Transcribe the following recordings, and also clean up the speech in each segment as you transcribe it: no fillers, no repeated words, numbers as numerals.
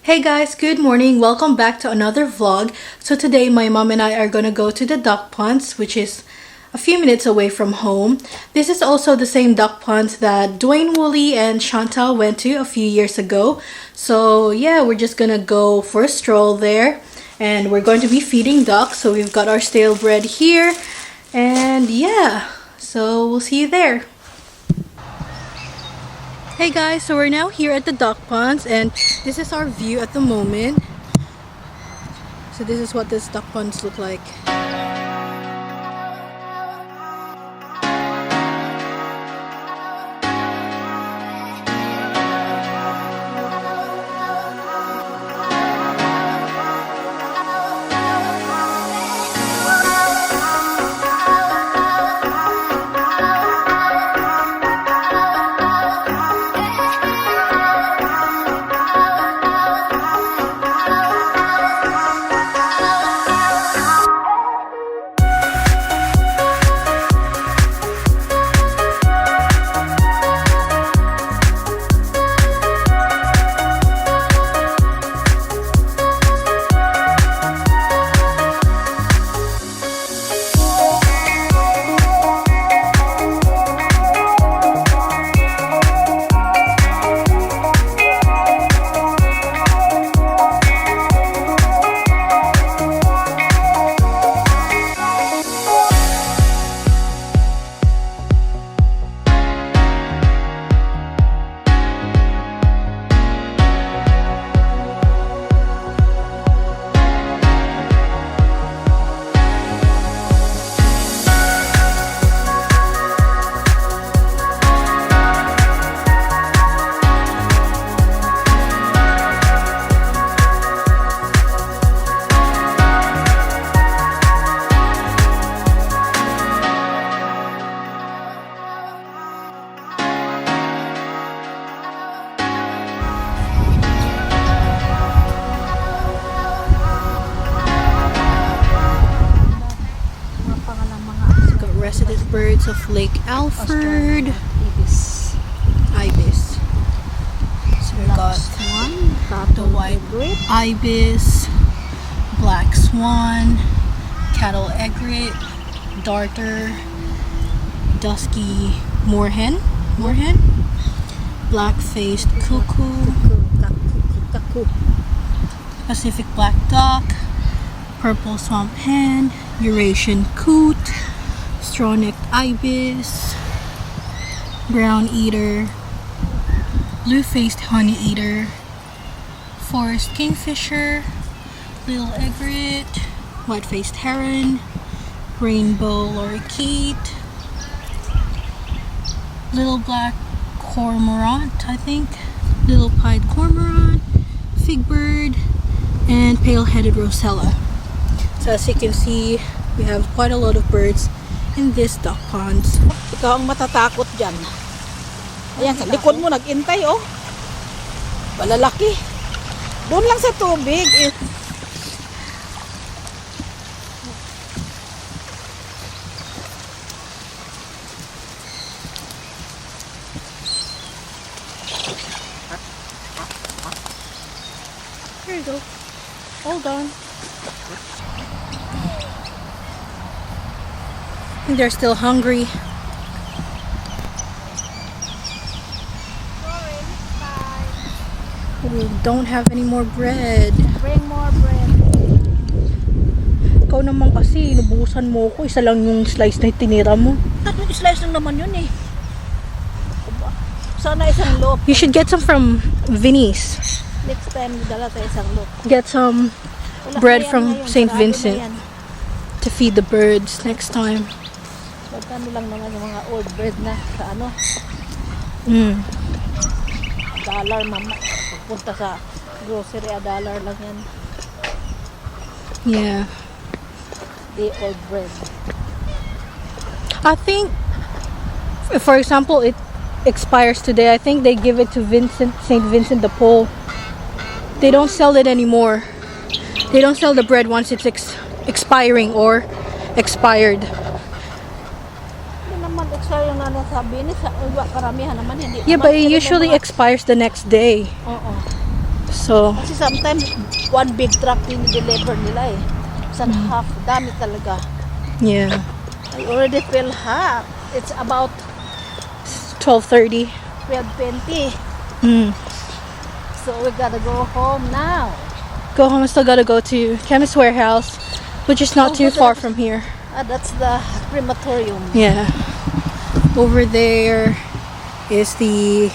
Hey guys, good morning. Welcome back to another vlog. So today my mom and I are gonna go to the duck ponds, which is a few minutes away from home. This is also the same duck ponds that Dwayne Woolley and Chantal went to a few years ago. So yeah, we're just gonna go for a stroll there and we're going to be feeding ducks. So we've got our stale bread here and yeah, so we'll see you there. Hey guys, so we're now here at the duck ponds and this is our view at the moment. So this is what this duck ponds look like. Resident birds of Lake Alford. Ibis. So we got the white ibis, black swan, cattle egret, darter, dusky moorhen, black-faced cuckoo, Pacific black duck, purple swamp hen, Eurasian coot, straw-necked ibis, brown eater, blue-faced honey eater, forest kingfisher, little egret, white-faced heron, rainbow lorikeet, little black cormorant, I think, little pied cormorant, figbird, and pale-headed rosella. So as you can see, we have quite a lot of birds in this duck ponds. Ikaw ang matatakot dyan. Ayan, sa likod mo nag-intay, oh. Malalaki. Doon lang sa tubig. Here you go. Hold on. They're still hungry. We don't have any more bread. Bring more bread. Ikaw naman kasi, inubusan mo ko. Isa lang yung slice na tinira mo. Tatlong slice lang naman yun eh. Sana isang loaf. You should get some from Vinny's. Next time, dala tayo isang loaf. Get some bread from St. Vincent to feed the birds next time. Magkano lang naman yung mga old bread na sa ano? Dollar mama. Pagpunta sa grocery, $1 lang yan. Yeah. The old bread. I think, for example, it expires today. I think they give it to St. Vincent de Paul. They don't sell it anymore. They don't sell the bread once it's expiring or expired. Yung nasabi ni sa karamihan naman hindi. Yeah, but it usually expires the next day. Oo. So, Kasi sometimes, one big truck din deliver nila eh. Sa half, dami talaga. yeah. I already feel hot. It's about 12:30. 12:20. Mm. So we gotta go home now. Go home. I still gotta go to Chemist Warehouse, which is not too far from here. That's the crematorium. Yeah. Over there is the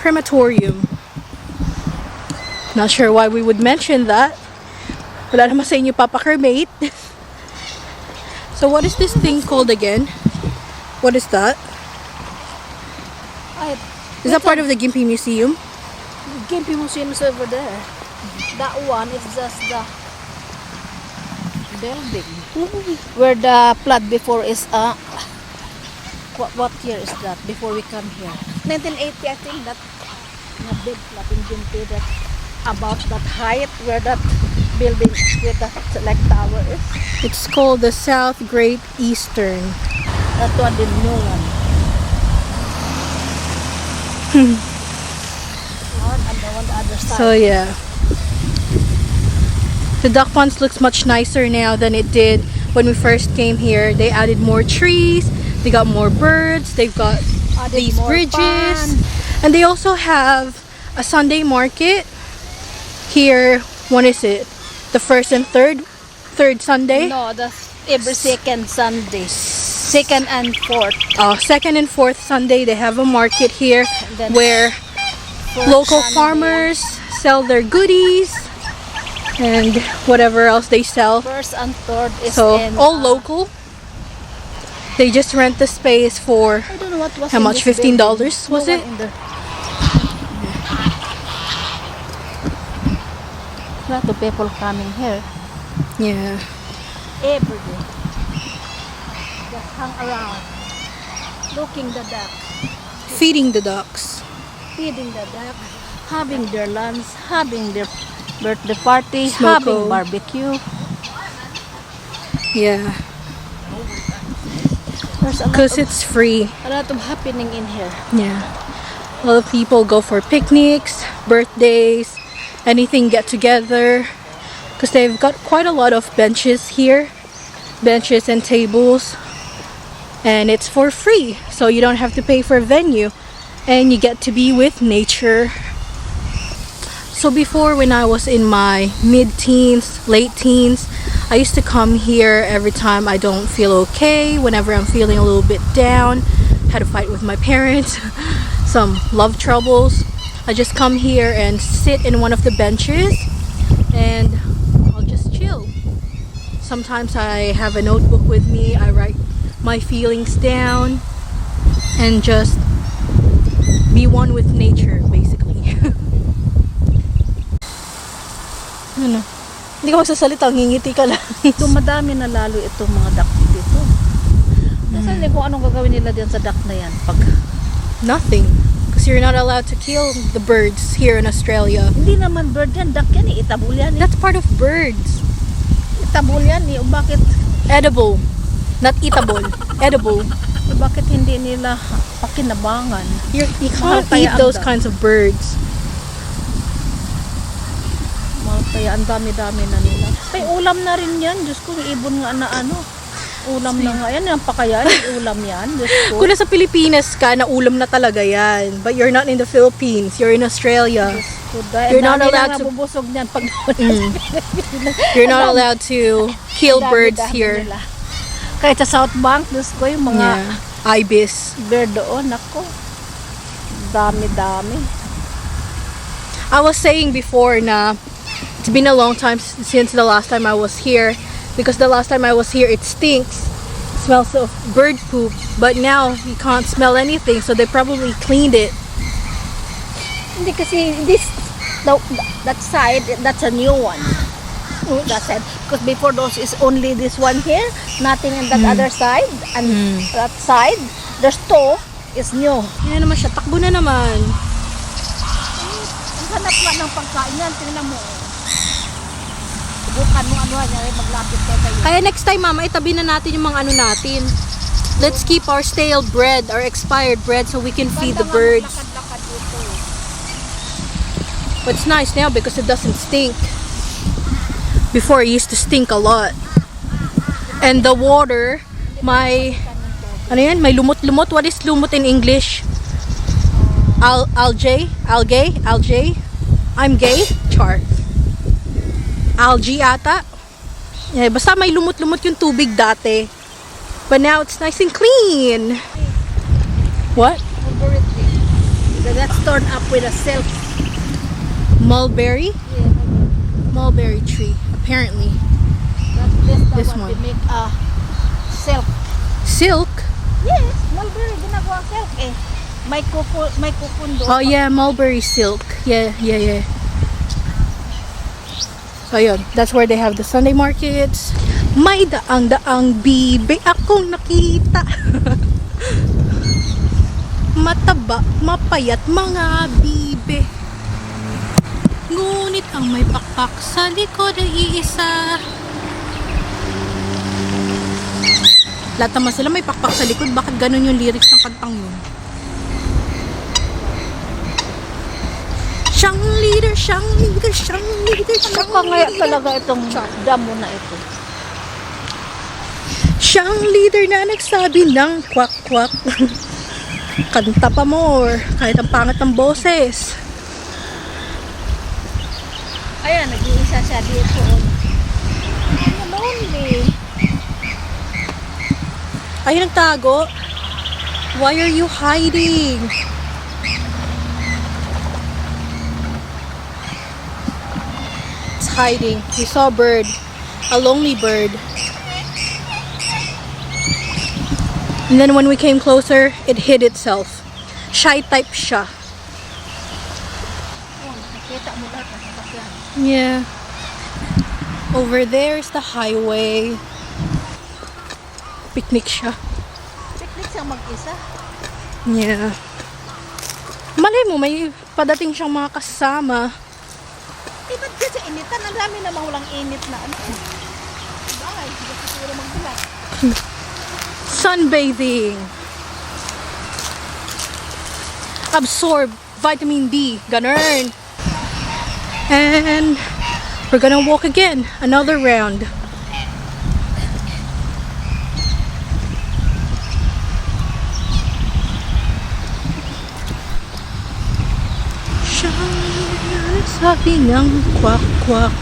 crematorium. Not sure why we would mention that. Wala naman sa inyo papakremate. So what is this thing called again? What is that? Is that part of the Gympie Museum? Gympie Museum is over there. That one is just the building where the flood before is what year is that before we come here? 1980, I think. That the big flood in Gympie, that about that height where that building with that like tower is. It's called the South Great Eastern. That one, the new one. One and the one the other side. So yeah. The duck ponds looks much nicer now than it did when we first came here. They added more trees, they got more birds, they've got Added these more bridges, fun. and they also have a Sunday market here. When is it? The first and third Sunday? No, that's every second Sunday. Second and fourth. Second and fourth Sunday they have a market here then where Fourth local Sunday. farmers sell their goodies and whatever else they sell. First and third is So in, all local. They just rent the space for I don't know what was how in much? this $15 building. was No it? one in there. A lot of people coming here Yeah. every day. Just hang around, looking the duck, Feeding the ducks. feeding the duck, having their lunch, having their birthday party, Smoko. having barbecue. Yeah. There's Because it's free. a lot of happening in here. Yeah. A lot of people go for picnics, birthdays, anything get together. Because they've got quite a lot of benches here. Benches and tables. And it's for free. So you don't have to pay for a venue. And you get to be with nature. So before, when I was in my mid-teens, late teens, I used to come here every time I don't feel okay, whenever I'm feeling a little bit down, had a fight with my parents, some love troubles. I just come here and sit in one of the benches and I'll just chill. Sometimes I have a notebook with me, I write my feelings down and just be one with nature, basically. Ano? Hindi ka magsasalita, ngingiti ka lang. Dumadami na lalo itong mga duck dito. Nasaan kung anong gagawin nila diyan sa duck na yan? Pag Nothing. Because you're not allowed to kill the birds here in Australia. hindi naman bird yan, duck yan eh, itabul yan eh. That's part of birds. Itabul yan eh, o bakit, Edible. Not eatable. Edible. bakit hindi nila pakinabangan? You Mahal can't kaya eat ang those duck. kinds of birds. Kaya ang dami-dami na nila. Ay, ulam na rin yan. Diyos ko, yung ibon nga na ano. Ulam na nga yan. Yan pa kaya, ulam yan. Diyos ko. Kung nasa Pilipinas ka, naulam na talaga yan. But you're not in the Philippines. You're in Australia. You're not allowed to- Mabubusog niyan pag You're not allowed to kill birds here. Nila. Kahit sa South Bank, Diyos ko, yung mga Yeah. Ibis. bird doon, ako. Dami-dami. I was saying before na it's been a long time since the last time I was here, because the last time I was here it stinks. It smells of bird poop, but now you can't smell anything, so they probably cleaned it. Hindi kasi that side, that's a new one. That side. Because before those is only this one here, nothing in that other side, and that side, there's two, is new. Yan naman siya, takbo na naman. Ang hanap nga ng pagkain yan, tingnan mo. Subukan mo ano yan, maglapit ka kayo. Kaya next time mama, itabi na natin yung mga ano natin. Let's keep our stale bread, our expired bread, so we can feed the birds. Lakad-lakad dito. But it's nice now because it doesn't stink. Before it used to stink a lot. And the water, may lumot-lumot. What is lumot in English? Algae? I'm gay? Char. Algae ata. Yeah, basta may lumot-lumot yung tubig dati. But now it's nice and clean. What? Mulberry tree. So that's torn up with a silk. Mulberry? Yeah. Mulberry tree, apparently. This one. They make silk. Silk? Yes, mulberry ginagawa silk eh. May cocoon doon. Oh yeah, mulberry silk. Yeah. So yun, that's where they have the Sunday markets. May daang-daang bibe akong nakita. Mataba, mapayat mga bibe. Ngunit ang may pakpak sa likod ay iisa. Lahat naman sila may pakpak sa likod. Bakit ganun yung lyrics ng kantang yun? Siyang leader. Nakangaya talaga itong damo na ito. Siyang leader na nagsabi ng kwak-kwak. Kanta pa more. Kahit ang pangat ng boses. Ayan, nag-iisa siya dito. Ang lonely. Ay, nagtago. Why are you hiding? It's hiding. We saw a bird. A lonely bird. And then when we came closer, it hid itself. Shy type siya. Oh, nakikita mo lahat ng sasakyan. Yeah. Over there is the highway. Picnic siya. Picnic siyang mag-isa. Yeah. Malay mo, may padating siyang mga kasama. Eh, ba't kasi initan? Ang dami namang walang init na ano eh. Bakit? Hindi ko siguro magbulat. Sunbathing. Absorb vitamin D. Ganun. And we're gonna walk again. Another round. Sabi ng kwak kwak.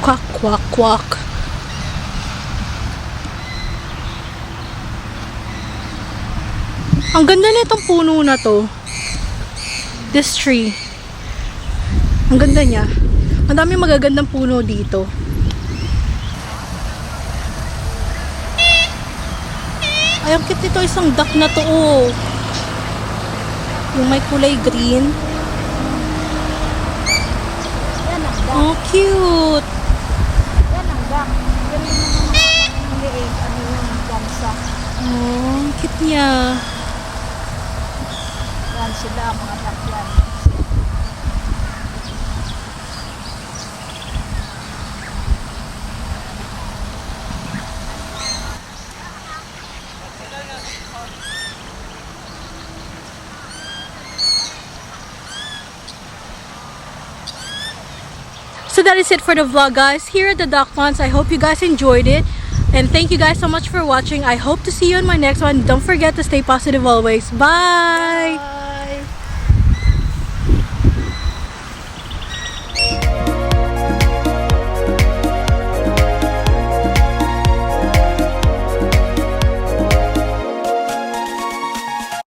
Kwak kwak kwak. Ang ganda nitong puno na to. This tree. Ang ganda niya. Ang dami magagandang puno dito. Ay, ang cute nito. Isang duck na to. Oh. Yung may kulay green. Yan ang duck. Oh, cute. Yan ang duck. Yan yung mga liig. Ano yung gansa. Oh, ang cute niya. Yan sila, mga duck yan. So that is it for the vlog, guys. Here at the duck ponds. I hope you guys enjoyed it. And thank you guys so much for watching. I hope to see you in my next one. Don't forget to stay positive always. Bye!